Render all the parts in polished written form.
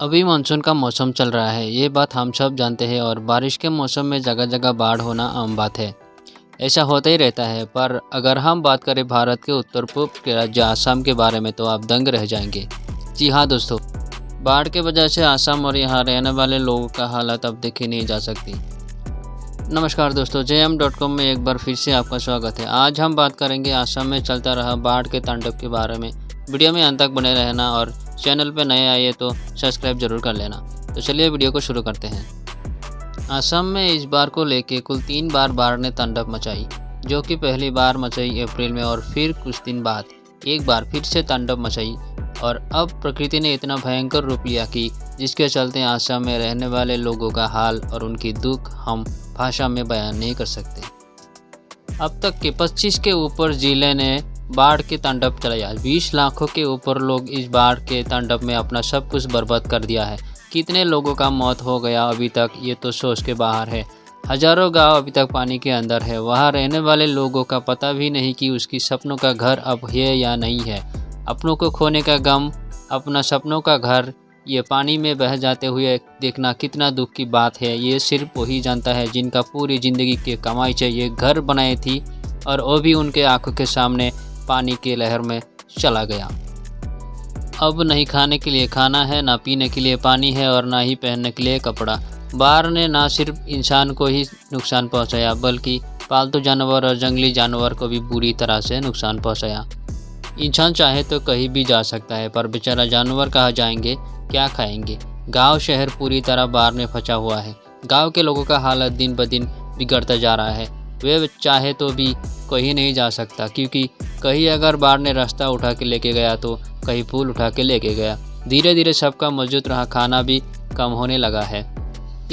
अभी मानसून का मौसम चल रहा है, ये बात हम सब जानते हैं और बारिश के मौसम में जगह जगह बाढ़ होना आम बात है। ऐसा होता ही रहता है, पर अगर हम बात करें भारत के उत्तर पूर्व के राज्य आसाम के बारे में तो आप दंग रह जाएंगे। जी हाँ दोस्तों, बाढ़ के वजह से आसाम और यहाँ रहने वाले लोगों का हालत अब देखी नहीं जा सकती। नमस्कार दोस्तों, jm.com में एक बार फिर से आपका स्वागत है। आज हम बात करेंगे आसाम में चलता रहा बाढ़ के तांडव के बारे में। वीडियो में अंत तक बने रहना और चैनल पर नए आइए तो सब्सक्राइब जरूर कर लेना। तो चलिए वीडियो को शुरू करते हैं। आसाम में इस बार को लेके कुल 3 बार बाढ़ ने तांडव मचाई, जो कि पहली बार मचाई अप्रैल में और फिर कुछ दिन बाद एक बार फिर से तांडव मचाई। और अब प्रकृति ने इतना भयंकर रूप लिया कि जिसके चलते आसाम में रहने वाले लोगों का हाल और उनकी दुख हम भाषा में बयान नहीं कर सकते। अब तक के 25 के ऊपर जिले ने बाढ़ के तांडव चलाया। 20 लाखों के ऊपर लोग इस बाढ़ के तांडव में अपना सब कुछ बर्बाद कर दिया है। कितने लोगों का मौत हो गया अभी तक, ये तो सोच के बाहर है। हजारों गांव अभी तक पानी के अंदर है। वहां रहने वाले लोगों का पता भी नहीं कि उसकी सपनों का घर अब है या नहीं है। अपनों को खोने का गम, अपना सपनों का घर ये पानी में बह जाते हुए देखना कितना दुख की बात है। ये सिर्फ वही जानता है जिनका पूरी ज़िंदगी की कमाई से ये घर बनाई थी और वो भी उनके आंखों के सामने पानी की लहर में चला गया। अब नहीं खाने के लिए खाना है, ना पीने के लिए पानी है और ना ही पहनने के लिए कपड़ा। बाढ़ ने ना सिर्फ इंसान को ही नुकसान पहुंचाया बल्कि पालतू जानवर और जंगली जानवर को भी बुरी तरह से नुकसान पहुंचाया। इंसान चाहे तो कहीं भी जा सकता है, पर बेचारा जानवर कहाँ जाएंगे, क्या खाएंगे। गांव शहर पूरी तरह बाढ़ में फंसा हुआ है। गांव के लोगों का हालत दिन ब दिन बिगड़ता जा रहा है। वे चाहे तो भी कहीं नहीं जा सकता, क्योंकि कहीं अगर बाढ़ ने रास्ता उठा के लेके गया तो कहीं पुल उठा के लेके गया। धीरे धीरे सबका मौजूद रहा खाना भी कम होने लगा है।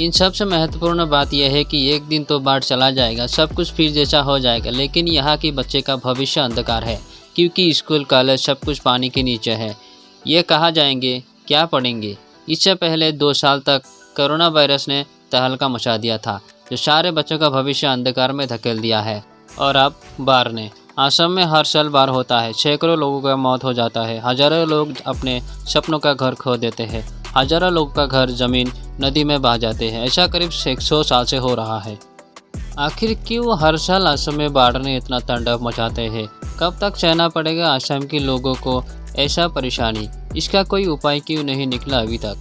इन सबसे महत्वपूर्ण बात यह है कि एक दिन तो बाढ़ चला जाएगा, सब कुछ फिर जैसा हो जाएगा, लेकिन यहाँ के बच्चे का भविष्य अंधकार है, क्योंकि स्कूल कॉलेज सब कुछ पानी के नीचे है। ये कहाँ जाएंगे, क्या पढ़ेंगे। इससे पहले 2 साल तक कोरोना वायरस ने तहलका मचा दिया था, जो सारे बच्चों का भविष्य अंधकार में धकेल दिया है। और अब बाढ़ ने आसाम में हर साल बाढ़ होता है, सैकड़ों लोगों का मौत हो जाता है, हजारों लोग अपने सपनों का घर खो देते हैं, हजारों लोगों का घर जमीन नदी में बह जाते हैं। ऐसा करीब 100 साल से हो रहा है। आखिर क्यों हर साल आसाम में बाढ़ ने इतना तांडव मचाते हैं? कब तक सहना पड़ेगा आसाम के लोगों को ऐसा परेशानी? इसका कोई उपाय क्यों नहीं निकला अभी तक?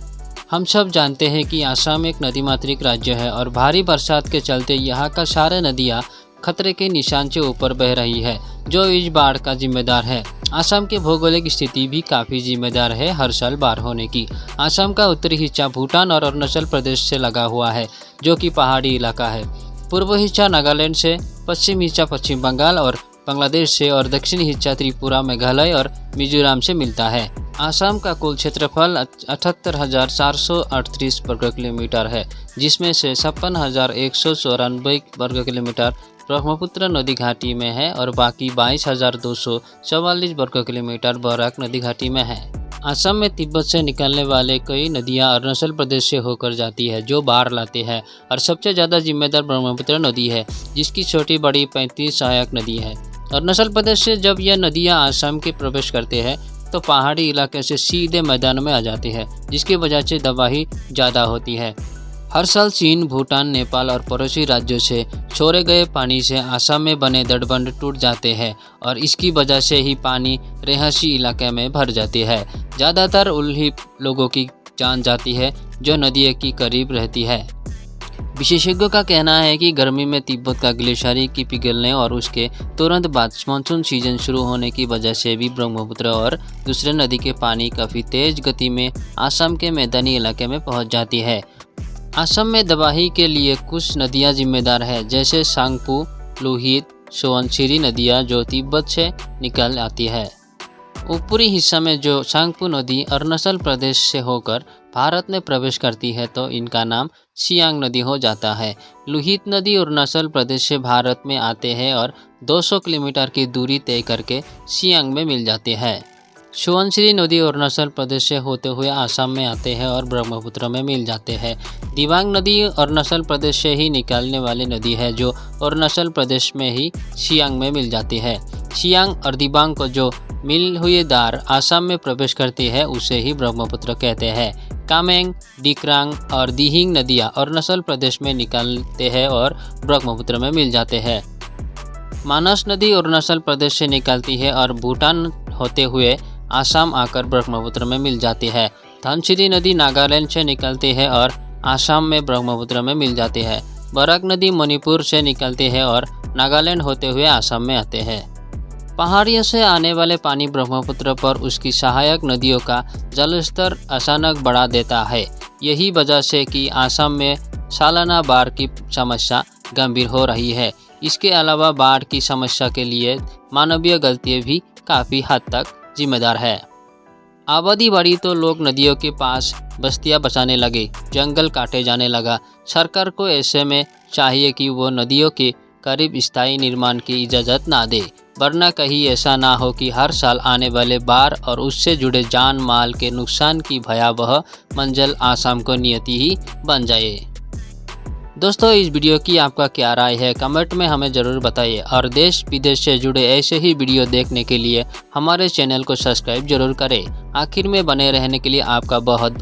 हम सब जानते हैं कि आसाम एक नदी मातृक राज्य है और भारी बरसात के चलते यहाँ का सारे नदियाँ खतरे के निशान से ऊपर बह रही है, जो इस बाढ़ का जिम्मेदार है। आसाम की भौगोलिक स्थिति भी काफ़ी जिम्मेदार है हर साल बाढ़ होने की। आसाम का उत्तरी हिस्सा भूटान और अरुणाचल प्रदेश से लगा हुआ है, जो कि पहाड़ी इलाका है। पूर्व हिस्सा नागालैंड से, पश्चिम हिस्सा पश्चिम बंगाल और बांग्लादेश से और दक्षिणी हिस्सा त्रिपुरा, मेघालय और मिजोरम से मिलता है। आसाम का कुल क्षेत्रफल 78,438 वर्ग किलोमीटर है, जिसमें से 56,194 वर्ग किलोमीटर ब्रह्मपुत्र नदी घाटी में है और बाकी 22,244 वर्ग किलोमीटर बराक नदी घाटी में है। आसाम में तिब्बत से निकलने वाले कई नदियां अरुणाचल प्रदेश से होकर जाती है, जो बाढ़ लाते हैं। और सबसे ज़्यादा जिम्मेदार ब्रह्मपुत्र नदी है, जिसकी छोटी बड़ी 35 सहायक नदी है। अरुणाचल प्रदेश से जब यह नदियां आसाम के प्रवेश करते हैं तो पहाड़ी इलाके से सीधे मैदान में आ जाते हैं, जिसकी वजह से तबाही ज़्यादा होती है। हर साल चीन, भूटान, नेपाल और पड़ोसी राज्यों से छोड़े गए पानी से आसाम में बने तटबंध टूट जाते हैं और इसकी वजह से ही पानी रिहायशी इलाके में भर जाती है। ज़्यादातर उन्हीं लोगों की जान जाती है जो नदी के करीब रहती है। विशेषज्ञों का कहना है कि गर्मी में तिब्बत का ग्लेशियर की पिघलने और उसके तुरंत बाद मानसून सीजन शुरू होने की वजह से भी ब्रह्मपुत्र और दूसरे नदी के पानी काफ़ी तेज गति में आसाम के मैदानी इलाके में पहुंच जाती है। आसाम में तबाही के लिए कुछ नदियां जिम्मेदार हैं, जैसे सांगपू, लोहित, सोवनसिरी नदियां जो तिब्बत से निकल आती है। ऊपरी हिस्सा में जो सांगपू नदी अरुणाचल प्रदेश से होकर भारत में प्रवेश करती है तो इनका नाम सियांग नदी हो जाता है। लोहित नदी अरुणाचल प्रदेश से भारत में आते हैं और 200 किलोमीटर की दूरी तय करके सियांग में मिल जाती है। सोवनसिरी नदी अरुणाचल प्रदेश से होते हुए आसाम में आते हैं और ब्रह्मपुत्र में मिल जाते हैं। दिबांग नदी अरुणाचल प्रदेश से ही निकलने वाली नदी है, जो अरुणाचल प्रदेश में ही सियांग में मिल जाती है। सियांग और दिबांग को जो मिल हुई धार आसाम में प्रवेश करती है, उसे ही ब्रह्मपुत्र कहते हैं। कामेंग, डिक्रांग और दिहिंग नदियाँ अरुणाचल प्रदेश में निकलते हैं और ब्रह्मपुत्र में मिल जाते हैं। मानस नदी अरुणाचल प्रदेश से निकलती है और भूटान होते हुए आसाम आकर ब्रह्मपुत्र में मिल जाती है। धनसिरी नदी नागालैंड से निकलती है और आसाम में ब्रह्मपुत्र में मिल जाती है। बराक नदी मणिपुर से निकलती है और नागालैंड होते हुए आसाम में आते हैं। पहाड़ियों से आने वाले पानी ब्रह्मपुत्र पर उसकी सहायक नदियों का जलस्तर अचानक बढ़ा देता है। यही वजह से कि आसाम में सालाना बाढ़ की समस्या गंभीर हो रही है। इसके अलावा बाढ़ की समस्या के लिए मानवीय गलतियाँ भी काफ़ी हद तक जिम्मेदार है। आबादी बढ़ी तो लोग नदियों के पास बस्तियां बसाने लगे, जंगल काटे जाने लगा। सरकार को ऐसे में चाहिए कि वो नदियों के करीब स्थायी निर्माण की इजाज़त ना दे, वरना कहीं ऐसा ना हो कि हर साल आने वाले बाढ़ और उससे जुड़े जान माल के नुकसान की भयावह मंजिल आसाम को नियति ही बन जाए। दोस्तों, इस वीडियो की आपका क्या राय है, कमेंट में हमें ज़रूर बताइए और देश विदेश से जुड़े ऐसे ही वीडियो देखने के लिए हमारे चैनल को सब्सक्राइब जरूर करें। आखिर में बने रहने के लिए आपका बहुत बहुत